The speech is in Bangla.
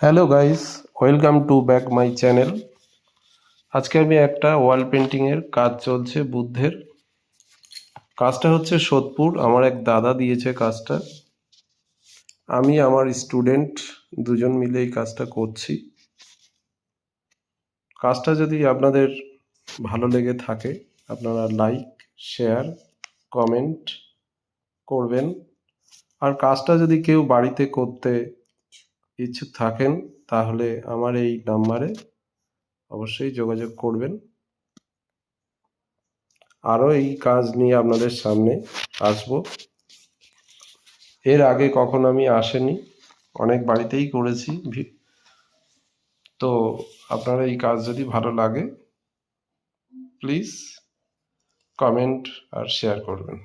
Hello guys, welcome to back my channel. আজকে আমি একটা ওয়াল পেন্টিংয়ের কাজ চলছে বুদ্ধের। কাজটা হচ্ছে সোদপুর, আমার এক দাদা দিয়েছে কাজটা। আমি আমার স্টুডেন্ট দুজন মিলে এই কাজটা করছি। কাজটা যদি আপনাদের ভালো লেগে থাকে আপনারা লাইক, শেয়ার, কমেন্ট করবেন। আর কাজটা যদি কেউ বাড়িতে করতে ইচ্ছুক থাকেন তাহলে আমার এই নাম্বারে অবশ্যই যোগাযোগ করবেন। আরও এই কাজ নিয়ে আপনাদের সামনে আসবো। এর আগে কখনো আমি আসেনি, অনেক বাড়িতেই করেছি। তো আপনারা এই কাজ যদি ভালো লাগে প্লিজ কমেন্ট আর শেয়ার করবেন।